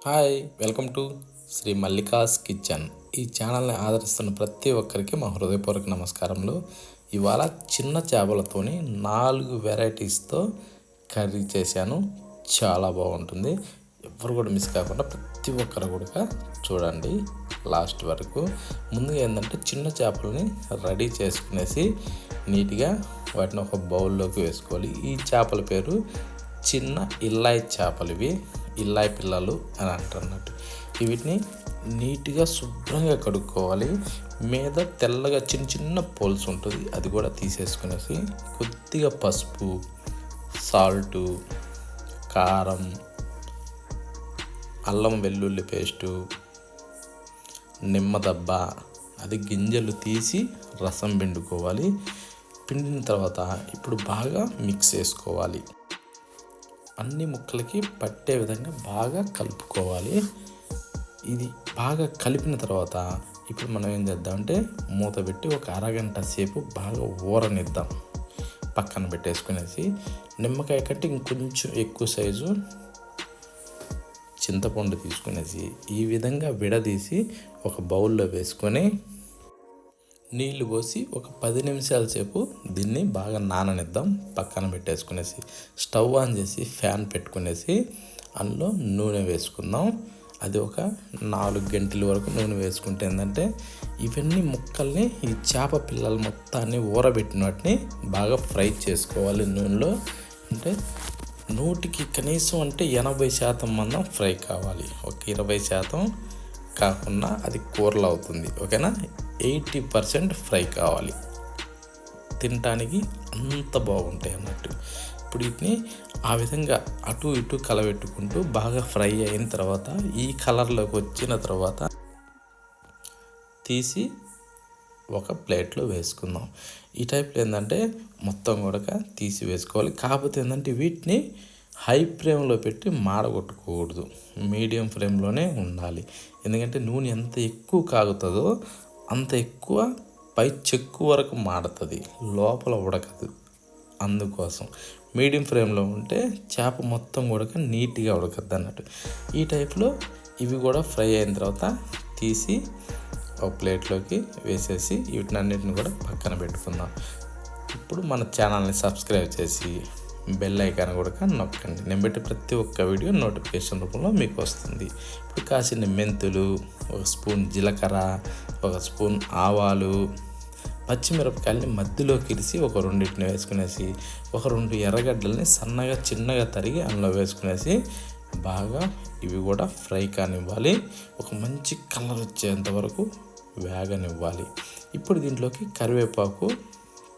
Hi, welcome to Shri Mallika's kitchen. ఈ ఛానల్ని ఆదరిస్తున్న ప్రతి ఒక్కరికి మా హృదయపూర్వక నమస్కారములు. ఇవాళ చిన్న చేపలతోని 4 వెరైటీస్తో కర్రీ చేశాను. చాలా బాగుంటుంది. ఎవరు కూడా మిస్ కాకుండా ప్రతి ఒక్కరు కూడా చూడండి లాస్ట్ వరకు. ముందుగా ఏంటంటే చిన్న చేపలని రెడీ చేసుకునేసి నీట్గా వాటిని ఒక బౌల్లోకి వేసుకోవాలి. ఈ చేపల పేరు చిన్న ఇల్లాయి చేపలు. ఇవి ఇల్లాయి పిల్లలు అని అంటున్నట్టు. వీటిని నీట్గా శుభ్రంగా కడుక్కోవాలి. మీద తెల్లగా చిన్న చిన్న పోల్స్ ఉంటుంది, అది కూడా తీసేసుకునేసి కొద్దిగా పసుపు, సాల్టు, కారం, అల్లం వెల్లుల్లి పేస్టు, నిమ్మదబ్బ, అది గింజలు తీసి రసం పిండుకోవాలి. పిండిన తర్వాత ఇప్పుడు బాగా మిక్స్ చేసుకోవాలి. అన్ని ముక్కలకి పట్టే విధంగా బాగా కలుపుకోవాలి. ఇది బాగా కలిపిన తర్వాత ఇప్పుడు మనం ఏం చేద్దామంటే మూత పెట్టి ఒక అరగంట సేపు బాగా ఊరనిద్దాం. పక్కన పెట్టేసుకునేసి నిమ్మకాయ కట్టి ఇంకొంచెం ఎక్కువ సైజు చింతపండు తీసుకునేసి ఈ విధంగా విడదీసి ఒక బౌల్లో వేసుకొని నీళ్లు పోసి ఒక 10 నిమిషాల సేపు దీన్ని బాగా నాననిద్దాం. పక్కన పెట్టేసుకునేసి స్టవ్ ఆన్ చేసి ఫ్యాన్ పెట్టుకునేసి అందులో నూనె వేసుకుందాం. అది ఒక 4 గంటల వరకు నూనె వేసుకుంటే ఏంటంటే ఇవన్నీ ముక్కల్ని ఈ చేప పిల్లల మొత్తాన్ని ఊరబెట్టిన వాటిని బాగా ఫ్రై చేసుకోవాలి నూనెలో. అంటే 100కి కనీసం అంటే 80% మందం ఫ్రై కావాలి. ఒక 20% కాకుండా అది కూరలు అవుతుంది. ఓకేనా, 80% ఫ్రై కావాలి. తినటానికి అంత బాగుంటాయి అన్నట్టు. ఇప్పుడు వీటిని ఆ విధంగా అటు ఇటు కలబెట్టుకుంటూ బాగా ఫ్రై అయిన తర్వాత ఈ కలర్లోకి వచ్చిన తర్వాత తీసి ఒక ప్లేట్లో వేసుకుందాం. ఈ టైప్లో ఏంటంటే మొత్తం కూడా తీసి వేసుకోవాలి. కాకపోతే ఏంటంటే వీటిని హై ఫ్లేమ్లో పెట్టి మాడగొట్టుకోకూడదు, మీడియం ఫ్లేమ్లోనే ఉండాలి. ఎందుకంటే నూనె ఎంత ఎక్కువ కాగుతుందో అంత ఎక్కువ పై చెక్కు వరకు మాడుతుంది, లోపల ఉడకదు. అందుకోసం మీడియం ఫ్లేమ్లో ఉంటే చేప మొత్తం కూడా నీట్గా ఉడకద్దు అన్నట్టు. ఈ టైప్లో ఇవి కూడా ఫ్రై అయిన తర్వాత తీసి ఒక ప్లేట్లోకి వేసేసి వీటిని అన్నిటిని కూడా పక్కన పెట్టుకుందాం. ఇప్పుడు మన ఛానల్ని సబ్స్క్రైబ్ చేసి బెల్ ఐకాన్ కూడా నొక్కండి. నేను పెట్టే ప్రతి ఒక్క వీడియో నోటిఫికేషన్ రూపంలో మీకు వస్తుంది. ఇప్పుడు కాసిన మెంతులు, ఒక స్పూన్ జీలకర్ర, ఒక స్పూన్ ఆవాలు, పచ్చిమిరపకాయలని మధ్యలోకి ఇరిసి ఒక 2 వేసుకునేసి ఒక 2 ఎర్రగడ్డల్ని సన్నగా చిన్నగా తరిగి అందులో వేసుకునేసి బాగా ఇవి కూడా ఫ్రై కానివ్వాలి. ఒక మంచి కలర్ వచ్చేంత వరకు వేగనివ్వాలి. ఇప్పుడు దీంట్లోకి కరివేపాకు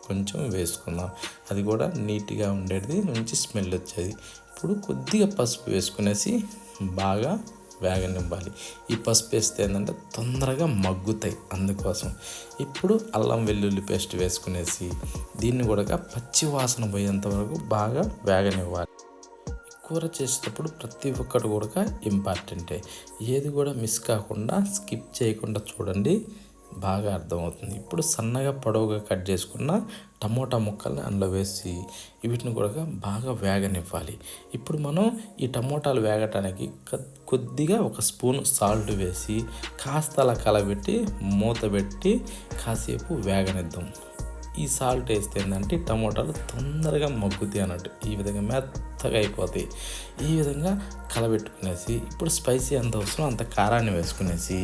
కొంచెం వేసుకుందాం, అది కూడా నీట్గా ఉండేది, మంచి స్మెల్ వచ్చేది. ఇప్పుడు కొద్దిగా పసుపు వేసుకునేసి బాగా వేగనివ్వాలి. ఈ పసుపు వేస్తే ఏంటంటే తొందరగా మగ్గుతాయి, అందుకోసం. ఇప్పుడు అల్లం వెల్లుల్లి పేస్ట్ వేసుకునేసి దీన్ని కూడా పచ్చి వాసన పోయేంత వరకు బాగా వేగనివ్వాలి. కూర చేసేటప్పుడు ప్రతి ఒక్కటి కూడా ఇంపార్టెంటే, ఏది కూడా మిస్ కాకుండా స్కిప్ చేయకుండా చూడండి, బాగా అర్థమవుతుంది. ఇప్పుడు సన్నగా పొడవుగా కట్ చేసుకున్న టమోటా ముక్కల్ని అందులో వేసి వీటిని కూడా బాగా వేగనివ్వాలి. ఇప్పుడు మనం ఈ టమోటాలు వేగటానికి కొద్దిగా ఒక స్పూన్ సాల్ట్ వేసి కాస్త అలా కలబెట్టి మూత పెట్టి కాసేపు వేగనిద్దాం. ఈ సాల్ట్ వేస్తే ఏంటంటే టమోటాలు తొందరగా మగ్గుతాయి అన్నట్టు, ఈ విధంగా మెత్తగా అయిపోతాయి. ఈ విధంగా కలబెట్టుకునేసి ఇప్పుడు స్పైసీ ఎంత అవసరం అంత కారాన్ని వేసుకునేసి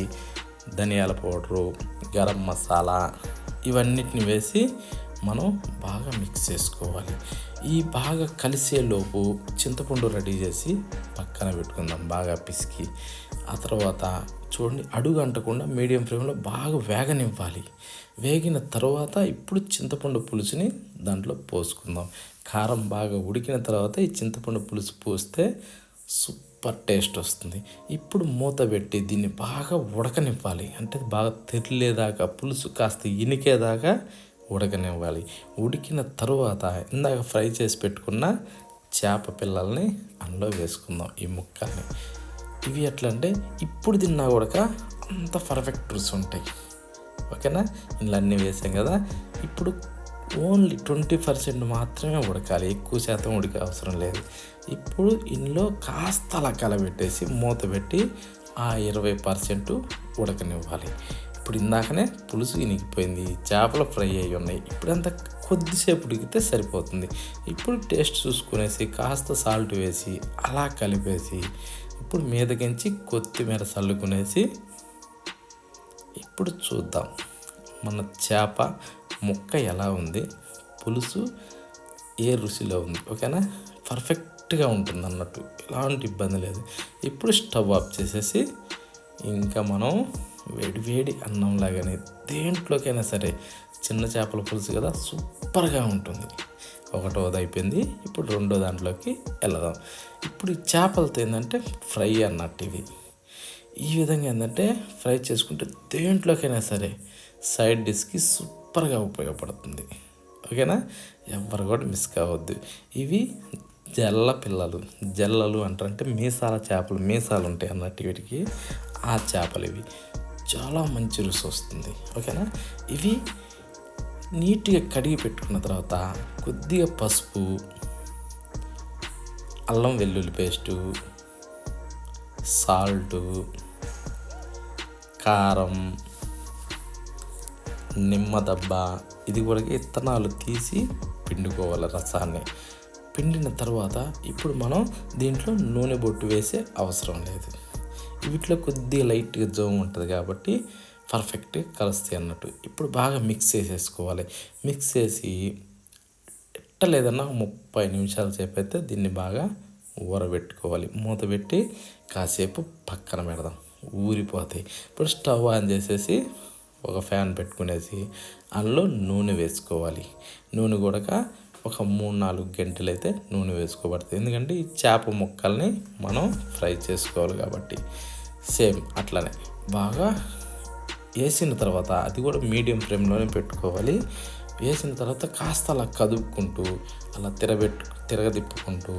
ధనియాల పౌడరు, గరం మసాలా ఇవన్నిటిని వేసి మనం బాగా మిక్స్ చేసుకోవాలి. ఈ బాగా కలిసేలోపు చింతపండు రెడీ చేసి పక్కన పెట్టుకుందాం, బాగా పిసికి. ఆ తర్వాత చూడండి, అడుగు అంటకుండా మీడియం ఫ్లేమ్లో బాగా వేగనివ్వాలి. వేగిన తర్వాత ఇప్పుడు చింతపండు పులుసుని దాంట్లో పోసుకుందాం. కారం బాగా ఉడికిన తర్వాత ఈ చింతపండు పులుసు పోస్తే సూపర్ టేస్ట్ వస్తుంది. ఇప్పుడు మూత పెట్టి దీన్ని బాగా ఉడకనివ్వాలి. అంటే బాగా తెరిలేదాకా, పులుసు కాస్త ఇనికేదాకా ఉడకనివ్వాలి. ఉడికిన తరువాత ఇందాక ఫ్రై చేసి పెట్టుకున్న చేప పిల్లల్ని అందులో వేసుకుందాం, ఈ ముక్కల్ని. ఇవి ఎట్లా అంటే ఇప్పుడు తిన్నా కూడా అంత పర్ఫెక్ట్ రుచి ఉంటాయి. ఓకేనా, ఇలా అన్నీ వేసాం కదా. ఇప్పుడు ఓన్లీ 20% మాత్రమే ఉడకాలి, ఎక్కువ శాతం ఉడికే అవసరం లేదు. ఇప్పుడు ఇందులో కాస్త అలా కలబెట్టేసి మూత పెట్టి ఆ 20% ఉడకనివ్వాలి. ఇప్పుడు ఇందాకనే పులుసు ఇనికిపోయింది, చేపలు ఫ్రై అయ్యి ఉన్నాయి. ఇప్పుడంతా కొద్దిసేపు ఉడికితే సరిపోతుంది. ఇప్పుడు టేస్ట్ చూసుకునేసి కాస్త సాల్ట్ వేసి అలా కలిపేసి ఇప్పుడు మీదకించి కొత్తిమీర చల్లుకునేసి ఇప్పుడు చూద్దాం మన చేప ముక్క ఎలా ఉంది, పులుసు ఏ రుచిలో ఉంది. ఓకేనా, పర్ఫెక్ట్గా ఉంటుంది అన్నట్టు, ఎలాంటి ఇబ్బంది లేదు. ఇప్పుడు స్టవ్ ఆఫ్ చేసేసి ఇంకా మనం వేడి అన్నం లాగానే దేంట్లోకైనా సరే, చిన్న చేపల పులుసు కదా సూపర్గా ఉంటుంది. ఒకటోది అయిపోయింది, ఇప్పుడు రెండో దాంట్లోకి వెళదాం. ఇప్పుడు ఈ చేపలతో ఏంటంటే ఫ్రై అన్నట్టు ఇవి. ఈ విధంగా ఏంటంటే ఫ్రై చేసుకుంటే దేంట్లోకైనా సరే సైడ్ డిష్కి సూపర్గా ఉపయోగపడుతుంది. ఓకేనా, ఎవరు కూడా మిస్ కావద్దు. ఇవి జల్లలు అంటారంటే మీసాల చేపలు, మీసాలు ఉంటాయి అన్నట్టు వీటికి, ఆ చేపలు ఇవి. చాలా మంచి రుచి వస్తుంది. ఓకేనా, ఇవి నీట్గా కడిగి పెట్టుకున్న తర్వాత కొద్దిగా పసుపు, అల్లం వెల్లుల్లి పేస్టు, సాల్టు, కారం, నిమ్మదబ్బ, ఇది కూడా ఇత్తనాలు తీసి పిండుకోవాలి రసాన్ని. పిండిన తర్వాత ఇప్పుడు మనం దీంట్లో నూనె బొట్టు వేసే అవసరం లేదు. వీటిలో కొద్దిగా లైట్గా జోమ్ ఉంటుంది కాబట్టి పర్ఫెక్ట్గా కలుస్తాయి అన్నట్టు. ఇప్పుడు బాగా మిక్స్ చేసేసుకోవాలి. మిక్స్ చేసి లేదన్నా 30 నిమిషాల సేపు అయితే దీన్ని బాగా ఊరబెట్టుకోవాలి. మూత పెట్టి కాసేపు పక్కన పెడదాం, ఊరిపోతాయి. ఇప్పుడు స్టవ్ ఆన్ చేసేసి ఒక ఫ్యాన్ పెట్టుకునేసి అందులో నూనె వేసుకోవాలి. నూనె కూడా ఒక 3-4 గంటలు అయితే నూనె వేసుకోబడుతుంది. ఎందుకంటే ఈ చేప ముక్కల్ని మనం ఫ్రై చేసుకోవాలి కాబట్టి. సేమ్ అట్లనే బాగా వేసిన తర్వాత అది కూడా మీడియం ఫ్లేమ్లోనే పెట్టుకోవాలి. వేసిన తర్వాత కాస్త అలా కదుపుకుంటూ అలా తిరగదిప్పుకుంటూ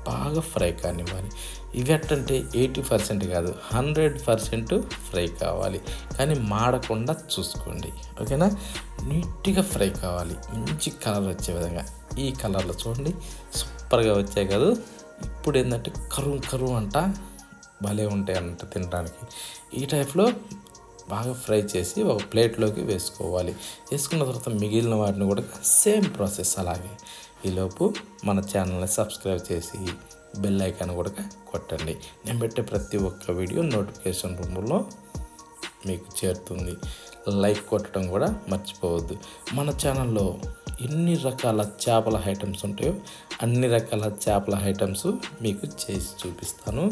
బాగా ఫ్రై కానివ్వాలి. ఇవి ఎట్టంటే 80% కాదు 100% ఫ్రై కావాలి, కానీ మాడకుండా చూసుకోండి. ఓకేనా, నీట్గా ఫ్రై కావాలి, మంచి కలర్ వచ్చే విధంగా. ఈ కలర్లో చూడండి సూపర్గా వచ్చాయి కదా. ఇప్పుడు ఏంటంటే కరువు అంట భలే ఉంటాయి అన్నట్టు తినడానికి. ఈ టైప్లో బాగా ఫ్రై చేసి ఒక ప్లేట్లోకి వేసుకోవాలి. వేసుకున్న తర్వాత మిగిలిన వాటిని కూడా సేమ్ ప్రాసెస్ అలాగే. ఈలోపు మన ఛానల్ని సబ్స్క్రైబ్ చేసి బెల్ ఐకాన్ కూడా కొట్టండి. నేను పెట్టే ప్రతి ఒక్క వీడియో నోటిఫికేషన్ రూమ్లో మీకు చేరుతుంది. లైక్ కొట్టడం కూడా మర్చిపోవద్దు. మన ఛానల్లో ఎన్ని రకాల చేపల ఐటమ్స్ ఉంటాయో అన్ని రకాల చేపల ఐటమ్స్ మీకు చేసి చూపిస్తాను.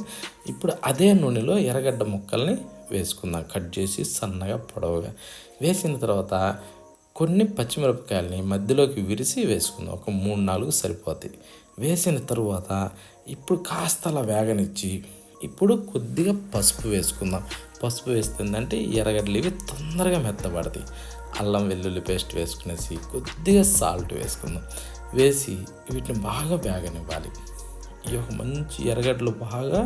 ఇప్పుడు అదే నూనెలో ఎర్రగడ్డ ముక్కల్ని వేసుకుందాం, కట్ చేసి సన్నగా పొడవుగా. వేసిన తర్వాత కొన్ని పచ్చిమిరపకాయలని మధ్యలోకి విరిసి వేసుకుందాం, ఒక 3-4 సరిపోతాయి. వేసిన తరువాత ఇప్పుడు కాస్త అలా వేగనిచ్చి ఇప్పుడు కొద్దిగా పసుపు వేసుకుందాం. పసుపు వేస్తుందంటే ఎర్రగడ్డలు ఇవి తొందరగా మెత్తబడతాయి. అల్లం వెల్లుల్లి పేస్ట్ వేసుకునేసి కొద్దిగా సాల్ట్ వేసుకుందాం. వేసి వీటిని బాగా వేగనివ్వాలి. ఈ యొక్క మంచి ఎర్రగడ్డలు బాగా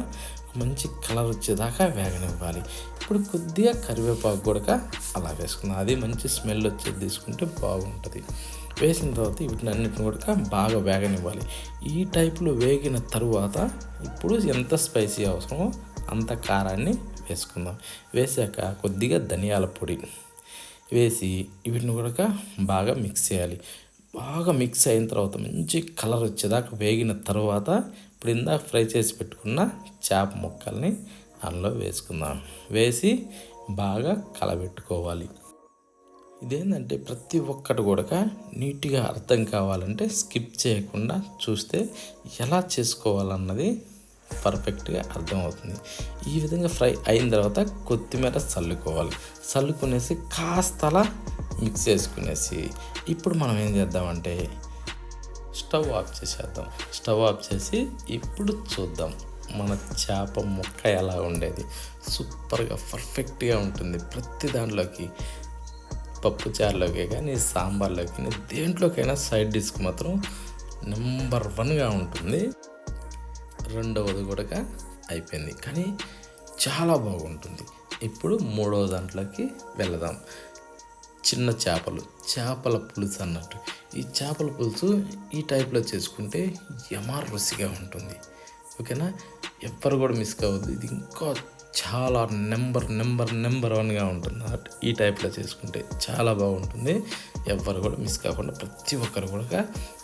మంచి కలర్ వచ్చేదాకా వేగనివ్వాలి. ఇప్పుడు కొద్దిగా కరివేపాకు కూడా అలా వేసుకుందాం, అది మంచి స్మెల్ వచ్చేది తీసుకుంటే బాగుంటుంది. వేసిన తర్వాత వీటిని అన్నిటిని కూడా బాగా వేగనివ్వాలి. ఈ టైప్లో వేగిన తరువాత ఇప్పుడు ఎంత స్పైసీ అవసరమో అంత కారాన్ని వేసుకుందాం. వేసాక కొద్దిగా ధనియాల పొడి వేసి వీటిని కూడా బాగా మిక్స్ చేయాలి. బాగా మిక్స్ అయిన తర్వాత మంచి కలర్ వచ్చేదాకా వేగిన తర్వాత ఇప్పుడు ఇందాక ఫ్రై చేసి పెట్టుకున్న చేప ముక్కల్ని అందులో వేసుకుందాం. వేసి బాగా కలబెట్టుకోవాలి. ఇదేంటంటే ప్రతి ఒక్కటి కూడా నీట్గా అర్థం కావాలంటే స్కిప్ చేయకుండా చూస్తే ఎలా చేసుకోవాలన్నది పర్ఫెక్ట్గా అర్థమవుతుంది. ఈ విధంగా ఫ్రై అయిన తర్వాత కొత్తిమీర చల్లుకునేసి కాస్త అలా మిక్స్ చేసుకునేసి ఇప్పుడు మనం ఏం చేద్దామంటే స్టవ్ ఆఫ్ చేసేద్దాం. స్టవ్ ఆఫ్ చేసి ఇప్పుడు చూద్దాం మన చేప ముక్క ఎలా ఉండేది. సూపర్గా పర్ఫెక్ట్గా ఉంటుంది. ప్రతి దాంట్లోకి పప్పు చారులోకే కానీ సాంబార్లోకి కానీ దేంట్లోకైనా సైడ్ డిష్కి మాత్రం నెంబర్ 1గా ఉంటుంది. రెండవది కూడా అయిపోయింది, కానీ చాలా బాగుంటుంది. ఇప్పుడు మూడవ దాంట్లోకి వెళదాం. చిన్న చేపల పులుసు అన్నట్టు. ఈ చేపల పులుసు ఈ టైప్లో చేసుకుంటే యమార్ రుచిగా ఉంటుంది. ఓకేనా, ఎవ్వరు కూడా మిస్ కావద్దు. ఇది ఇంకా చాలా నెంబర్ వన్గా ఉంటుంది అన్నమాట. ఈ టైప్లో చేసుకుంటే చాలా బాగుంటుంది. ఎవ్వరు కూడా మిస్ కాకుండా ప్రతి ఒక్కరు కూడా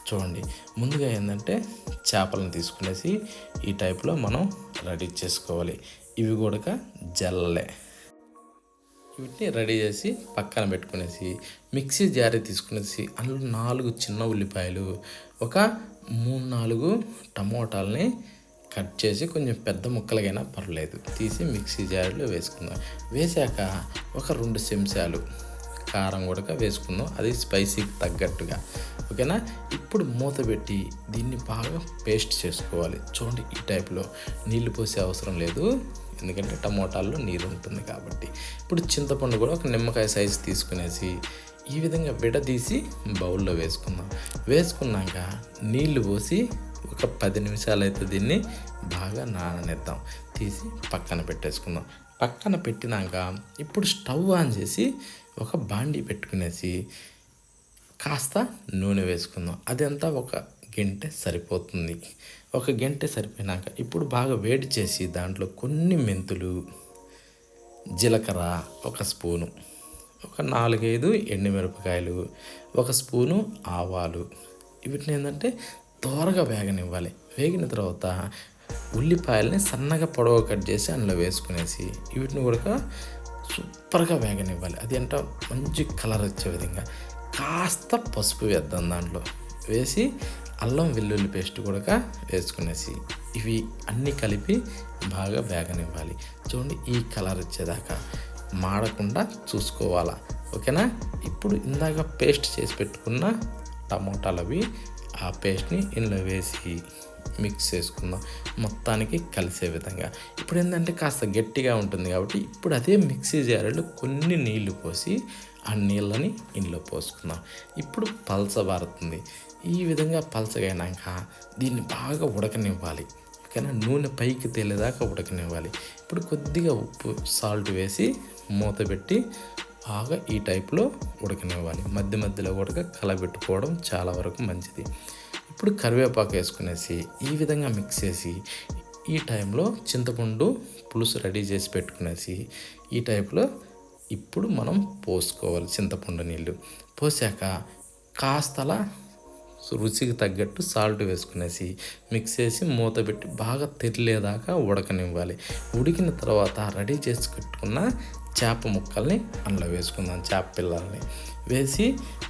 చూడండి. ముందుగా ఏంటంటే చేపలను తీసుకునేసి ఈ టైప్లో మనం రెడీ చేసుకోవాలి. ఇవి కూడా జల్లలే. వీటిని రెడీ చేసి పక్కన పెట్టుకునేసి మిక్సీ జారీ తీసుకునేసి అందులో 4 చిన్న ఉల్లిపాయలు, ఒక 3-4 టమోటాలని కట్ చేసి కొంచెం పెద్ద ముక్కలుగైనా పర్లేదు తీసి మిక్సీ జారీలో వేసుకుందాం. వేసాక ఒక 2 చెంచాలు కారం కూడా వేసుకుందాం, అది స్పైసీకి తగ్గట్టుగా. ఓకేనా, ఇప్పుడు మూత పెట్టి దీన్ని బాగా పేస్ట్ చేసుకోవాలి. చూడండి, ఈ టైప్లో నీళ్లు పోసే అవసరం లేదు, ఎందుకంటే టమోటాల్లో నీరు ఉంటుంది కాబట్టి. ఇప్పుడు చింతపండు కూడా ఒక నిమ్మకాయ సైజు తీసుకునేసి ఈ విధంగా విడదీసి బౌల్లో వేసుకుందాం. వేసుకున్నాక నీళ్లు పోసి ఒక 10 నిమిషాలు అయితే దీన్ని బాగా నాననిద్దాం. తీసి పక్కన పెట్టేసుకుందాం. పక్కన పెట్టినాక ఇప్పుడు స్టవ్ ఆన్ చేసి ఒక బాండీ పెట్టుకునేసి కాస్త నూనె వేసుకుందాం. అదంతా ఒక గంటె సరిపోతుంది. ఒక గంటె సరిపోయినాక ఇప్పుడు బాగా వేడి చేసి దాంట్లో కొన్ని మెంతులు, జీలకర్ర 1 స్పూను, ఒక 4-5 ఎండుమిరపకాయలు, 1 స్పూను ఆవాలు, వీటిని ఏంటంటే త్వరగా వేగనివ్వాలి. వేగిన తర్వాత ఉల్లిపాయలని సన్నగా పొడవు కట్ చేసి అందులో వేసుకునేసి వీటిని కూడా సూపర్గా వేగనివ్వాలి. అది అంటే మంచి కలర్ వచ్చే విధంగా కాస్త పసుపు వేద్దాం. దాంట్లో వేసి అల్లం వెల్లుల్లి పేస్ట్ కూడా వేసుకునేసి ఇవి అన్నీ కలిపి బాగా వేగనివ్వాలి. చూడండి, ఈ కలర్ వచ్చేదాకా మాడకుండా చూసుకోవాలా. ఓకేనా, ఇప్పుడు ఇందాక పేస్ట్ చేసి పెట్టుకున్న టమోటాలు అవి ఆ పేస్ట్ని ఇందులో వేసి మిక్స్ చేసుకుందాం మొత్తానికి కలిసే విధంగా. ఇప్పుడు ఏంటంటే కాస్త గట్టిగా ఉంటుంది కాబట్టి ఇప్పుడు అదే మిక్సీ జారులో కొన్ని నీళ్లు పోసి ఆ నీళ్ళని ఇందులో పోసుకుందాం. ఇప్పుడు పలచబారుతుంది. ఈ విధంగా పలచగైనాక దీన్ని బాగా ఉడకనివ్వాలి. ఓకేనా, నూనె పైకి తేలేదాకా ఉడకనివ్వాలి. ఇప్పుడు కొద్దిగా ఉప్పు, సాల్ట్ వేసి మూత పెట్టి బాగా ఈ టైప్లో ఉడకనివ్వాలి. మధ్యలో కూడా కలబెట్టుకోవడం చాలా వరకు మంచిది. ఇప్పుడు కరివేపాకు వేసుకునేసి ఈ విధంగా మిక్స్ చేసి ఈ టైంలో చింతపండు పులుసు రెడీ చేసి పెట్టుకునేసి ఈ టైప్లో ఇప్పుడు మనం పోసుకోవాలి. చింతపండు నీళ్ళు పోసాక కాస్తలా రుచికి తగ్గట్టు సాల్ట్ వేసుకునేసి మిక్స్ చేసి మూత పెట్టి బాగా తెరిలేదాకా ఉడకనివ్వాలి. ఉడికిన తర్వాత రెడీ చేసి పెట్టుకున్న చేప ముక్కల్ని అందులో వేసుకుందాం. చేప పిల్లల్ని వేసి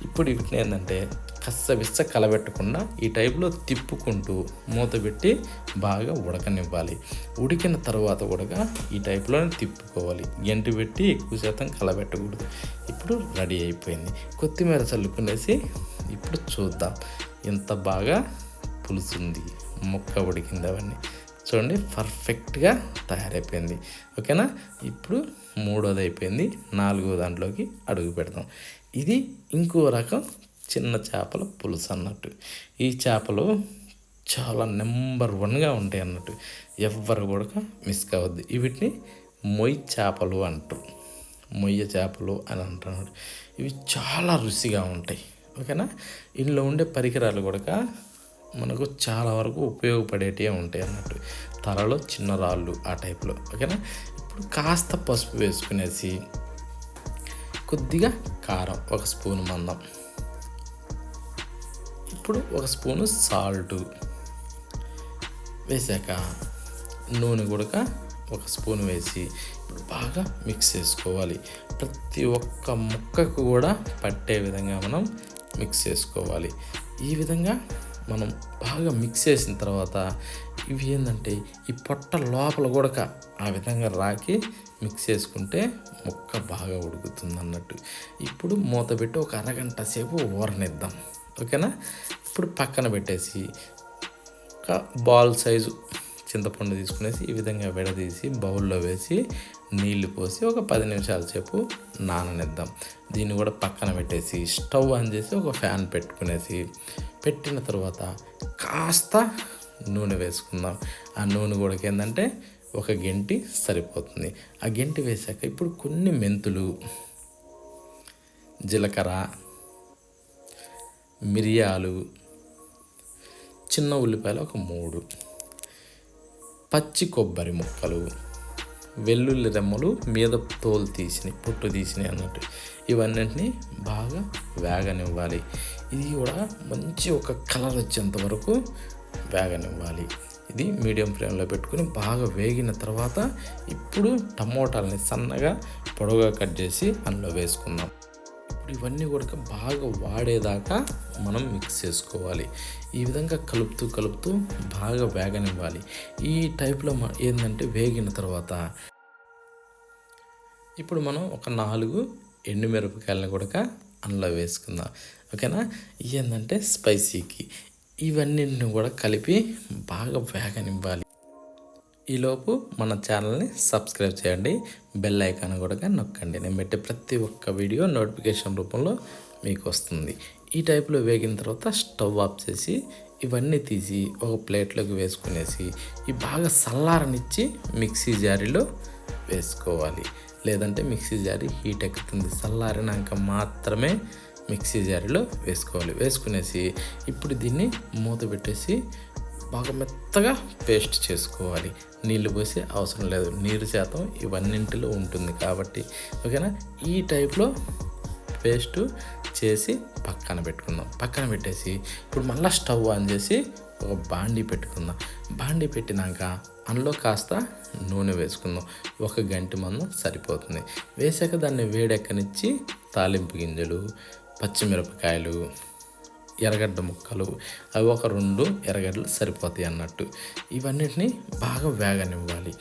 ఇప్పుడు వీటిని ఏంటంటే కచ్చబిచ్చ కలబెట్టకుండా ఈ టైప్లో తిప్పుకుంటూ మూత పెట్టి బాగా ఉడకనివ్వాలి. ఉడికిన తర్వాత కూడా ఈ టైప్లోనే తిప్పుకోవాలి. గంటి పెట్టి ఎక్కువ శాతం కలబెట్టకూడదు. ఇప్పుడు రెడీ అయిపోయింది. కొత్తిమీర చల్లుకునేసి ఇప్పుడు చూద్దాం ఎంత బాగా పులుసుంది, ముక్క ఉడికింది, అవన్నీ చూడండి పర్ఫెక్ట్గా తయారైపోయింది. ఓకేనా, ఇప్పుడు 3వది అయిపోయింది. 4వ దాంట్లోకి అడుగు పెడదాం. ఇది ఇంకో రకం చిన్న చేపల పులుసు అన్నట్టు. ఈ చేపలు చాలా నెంబర్ 1గా ఉంటాయి అన్నట్టు, ఎవ్వరు కూడా మిస్ కావద్దు. వీటిని మొయ్యి చేపలు అంటారు, మొయ్య చేపలు అని అంటున్నాడు. ఇవి చాలా రుచిగా ఉంటాయి. ఓకేనా, ఇందులో ఉండే పరికరాలు కూడా మనకు చాలా వరకు ఉపయోగపడేటివే ఉంటాయి అన్నట్టు. తలలో చిన్న రాళ్ళు ఆ టైప్లో. ఓకేనా, ఇప్పుడు కాస్త పసుపు వేసుకునేసి కొద్దిగా కారం 1 స్పూను మందం, ఇప్పుడు 1 స్పూను సాల్టు వేసాక నూనె కూడా 1 స్పూన్ వేసి ఇప్పుడు బాగా మిక్స్ చేసుకోవాలి. ప్రతి ఒక్క ముక్కకు కూడా పట్టే విధంగా మనం మిక్స్ చేసుకోవాలి. ఈ విధంగా మనం బాగా మిక్స్ చేసిన తర్వాత ఇవి ఏంటంటే ఈ పొట్ట లోపల కూడా ఆ విధంగా రాకి మిక్స్ చేసుకుంటే ముక్క బాగా ఉడుకుతుంది అన్నట్టు. ఇప్పుడు మూత పెట్టి ఒక అరగంట సేపు ఊరనిద్దాం. ఓకేనా, ఇప్పుడు పక్కన పెట్టేసి ఒక బాల్ సైజు చింతపండు తీసుకునేసి ఈ విధంగా విడదీసి బౌల్లో వేసి నీళ్లు పోసి ఒక 10 నిమిషాల సేపు నాననిద్దాం. దీన్ని కూడా పక్కన పెట్టేసి స్టవ్ ఆన్ చేసి ఒక ఫ్యాన్ పెట్టుకునేసి పెట్టిన తర్వాత కాస్త నూనె వేసుకుందాం. ఆ నూనె కూడా ఏంటంటే ఒక గంటి సరిపోతుంది. ఆ గంటి వేసాక ఇప్పుడు కొన్ని మెంతులు, జీలకర్ర, మిరియాలు, చిన్న ఉల్లిపాయలు ఒక 3, పచ్చి కొబ్బరి ముక్కలు, వెల్లుల్లి రెమ్మలు మీద తోలు తీసినాయి, పొట్టు తీసినాయి అన్నట్టు. ఇవన్నింటినీ బాగా వేగనివ్వాలి. ఇది కూడా మంచి ఒక కలర్ వచ్చేంత వరకు వేగనివ్వాలి. ఇది మీడియం ఫ్లేమ్లో పెట్టుకుని బాగా వేగిన తర్వాత ఇప్పుడు టమోటాలని సన్నగా పొడవుగా కట్ చేసి అందులో వేసుకుందాం. ఇప్పుడు ఇవన్నీ కూడా బాగా వాడేదాకా మనం మిక్స్ చేసుకోవాలి. ఈ విధంగా కలుపుతూ బాగా వేగనివ్వాలి. ఈ టైప్లో ఏంటంటే వేగిన తర్వాత ఇప్పుడు మనం ఒక 4 ఎండుమిరపకాయలను కూడా అందులో వేసుకుందాం. ఓకేనా. ఏంటంటే స్పైసీకి ఇవన్నింటిని కూడా కలిపి బాగా వేగనివ్వాలి. ఈలోపు మన ఛానల్ని సబ్స్క్రైబ్ చేయండి, బెల్ ఐకాన్ కూడా నొక్కండి. నేను పెట్టే ప్రతి ఒక్క వీడియో నోటిఫికేషన్ రూపంలో మీకు వస్తుంది. ఈ టైప్లో వేగిన తర్వాత స్టవ్ ఆఫ్ చేసి ఇవన్నీ తీసి ఒక ప్లేట్లోకి వేసుకునేసి ఈ బాగా చల్లారనిచ్చి మిక్సీ జారీలో వేసుకోవాలి. లేదంటే మిక్సీ జారీ హీట్ ఎక్కుతుంది. చల్లారినాక మాత్రమే మిక్సీ జారీలో వేసుకోవాలి. వేసుకునేసి ఇప్పుడు దీన్ని మూత పెట్టేసి బాగా మెత్తగా పేస్ట్ చేసుకోవాలి. నీళ్ళు పోసే అవసరం లేదు, నీరు శాతం ఇవన్నింటిలో ఉంటుంది కాబట్టి. ఓకేనా. ఈ టైప్లో పేస్టు చేసి పక్కన పెట్టుకుందాం. పక్కన పెట్టేసి ఇప్పుడు మళ్ళీ స్టవ్ ఆన్ చేసి ఒక బాండీ పెట్టుకుందాం. బాండీ పెట్టినాక అందులో కాస్త నూనె వేసుకుందాం. 1 గంట మందం సరిపోతుంది. వేసాక దాన్ని వేడెక్కనిచ్చి తాలింపు గింజలు, పచ్చిమిరపకాయలు, ఎర్రగడ్డ ముక్కలు, అవి ఒక 2 ఎర్రగడ్డలు సరిపోతాయి అన్నట్టు. ఇవన్నిటిని బాగా వేగనివ్వాలి.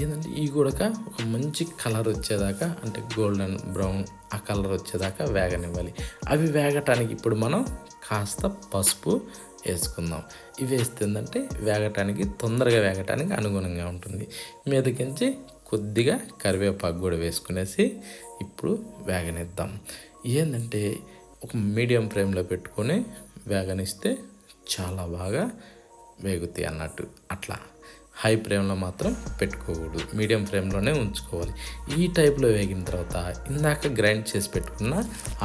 ఏంటంటే ఈ కూడా ఒక మంచి కలర్ వచ్చేదాకా, అంటే గోల్డెన్ బ్రౌన్ ఆ కలర్ వచ్చేదాకా వేగనివ్వాలి. అవి వేగటానికి ఇప్పుడు మనం కాస్త పసుపు వేసుకుందాం. ఇవి వేస్తే ఏంటంటే తొందరగా వేగటానికి అనుగుణంగా ఉంటుంది. మీదకించి కొద్దిగా కరివేపాకు కూడా వేసుకునేసి ఇప్పుడు వేగనిద్దాం. ఏంటంటే ఒక మీడియం ఫ్లేమ్లో పెట్టుకొని వేగనిస్తే చాలా బాగా వేగుతాయి అన్నట్టు. అట్లా హై ఫ్లేమ్లో మాత్రం పెట్టుకోకూడదు, మీడియం ఫ్లేమ్లోనే ఉంచుకోవాలి. ఈ టైప్లో వేగిన తర్వాత ఇందాక గ్రైండ్ చేసి పెట్టుకున్న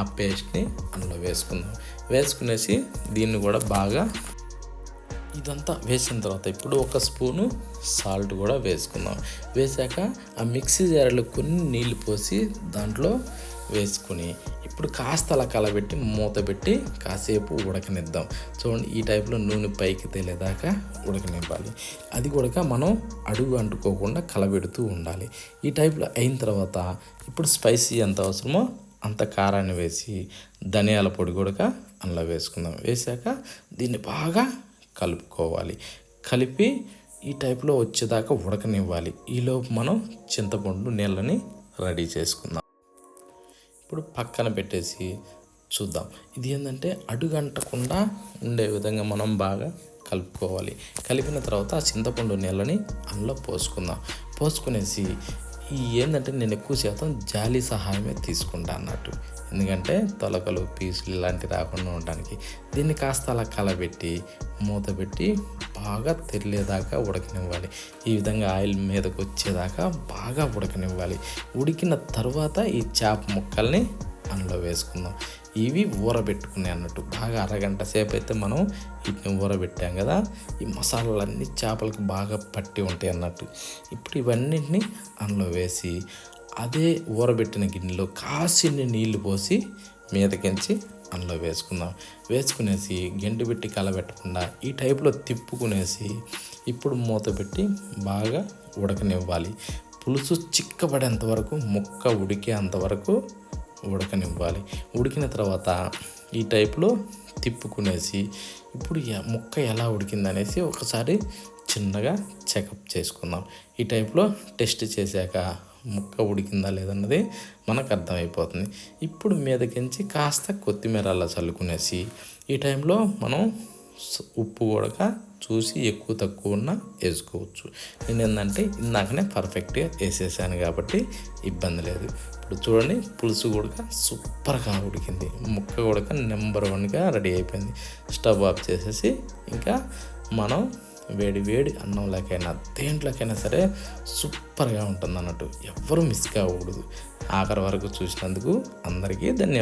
ఆ పేస్ట్ని అందులో వేసుకుందాం. వేసుకునేసి దీన్ని కూడా బాగా ఇదంతా వేసిన తర్వాత ఇప్పుడు 1 స్పూను సాల్ట్ కూడా వేసుకుందాం. వేసాక ఆ మిక్సీ జార్లో కొన్ని నీళ్ళు పోసి దాంట్లో వేసుకుని ఇప్పుడు కాస్త అలా కలబెట్టి మూత పెట్టి కాసేపు ఉడకనిద్దాం. చూడండి, ఈ టైప్లో నూనె పైకి తేలేదాకా ఉడకనివ్వాలి. అది కూడా మనం అడుగు అంటుకోకుండా కలబెడుతూ ఉండాలి. ఈ టైప్లో అయిన తర్వాత ఇప్పుడు స్పైసీ ఎంత అవసరమో అంత కారాన్ని వేసి ధనియాల పొడి కూడా అందులో వేసుకుందాం. వేసాక దీన్ని బాగా కలుపుకోవాలి. కలిపి ఈ టైప్లో వచ్చేదాకా ఉడకనివ్వాలి. ఈలోపు మనం చింతపండు నీళ్ళని రెడీ చేసుకుందాం. ఇప్పుడు పక్కన పెట్టేసి చూద్దాం. ఇది ఏంటంటే అడుగంటకుండా ఉండే విధంగా మనం బాగా కలుపుకోవాలి. కలిపిన తర్వాత ఆ చింతపండు నీళ్ళని అందులో పోసుకుందాం. పోసుకునేసి ఏంటంటే నేను ఎక్కువ శాతం జాలి సహాయమే తీసుకుంటా అన్నట్టు. ఎందుకంటే తొలకలు, పీసులు ఇలాంటివి రాకుండా ఉండడానికి. దీన్ని కాస్త అలా కలబెట్టి మూత పెట్టి బాగా తెరిలేదాకా ఉడకనివ్వాలి. ఈ విధంగా ఆయిల్ మీదకి వచ్చేదాకా బాగా ఉడకనివ్వాలి. ఉడికిన తర్వాత ఈ చేప ముక్కల్ని అందులో వేసుకుందాం. ఇవి ఊరబెట్టుకున్నాయి అన్నట్టు. బాగా అరగంట సేపు అయితే మనం వీటిని ఊరబెట్టాం కదా, ఈ మసాలాలన్నీ చేపలకు బాగా పట్టి ఉంటాయి అన్నట్టు. ఇప్పుడు ఇవన్నింటినీ అందులో వేసి అదే ఊరబెట్టిన గిన్నెలో కాసిన్ని నీళ్లు పోసి మీదకించి అందులో వేసుకుందాం. వేసుకునేసి గెంటి పెట్టి కలబెట్టకుండా ఈ టైప్లో తిప్పుకునేసి ఇప్పుడు మూత పెట్టి బాగా ఉడకనివ్వాలి. పులుసు చిక్కబడేంత వరకు, ముక్క ఉడికేంతవరకు ఉడకనివ్వాలి. ఉడికిన తర్వాత ఈ టైప్లో తిప్పుకునేసి ఇప్పుడు ముక్క ఎలా ఉడికిందనేసి ఒకసారి చిన్నగా చెకప్ చేసుకుందాం. ఈ టైప్లో టెస్ట్ చేశాక ముక్క ఉడికిందా లేదన్నది మనకు అర్థమైపోతుంది. ఇప్పుడు మీదకించి కాస్త కొత్తిమీర అలా చల్లుకునేసి ఈ టైంలో మనం ఉప్పు కూడా చూసి ఎక్కువ తక్కువ ఉన్న వేసుకోవచ్చు. నేను ఏంటంటే ఇందాకనే పర్ఫెక్ట్గా వేసేసాను కాబట్టి ఇబ్బంది లేదు. ఇప్పుడు చూడండి, పులుసు కూడా సూపర్గా ఉడికింది, ముక్క కూడా నెంబర్ 1గా రెడీ అయిపోయింది. స్టవ్ ఆఫ్ చేసేసి ఇంకా మనం వేడి అన్నంలోకైనా దేంట్లోకైనా సరే సూపర్గా ఉంటుంది అన్నట్టు. ఎవ్వరూ మిస్ కాకూడదు. ఆఖరి వరకు చూసినందుకు అందరికీ ధన్యవాదాలు.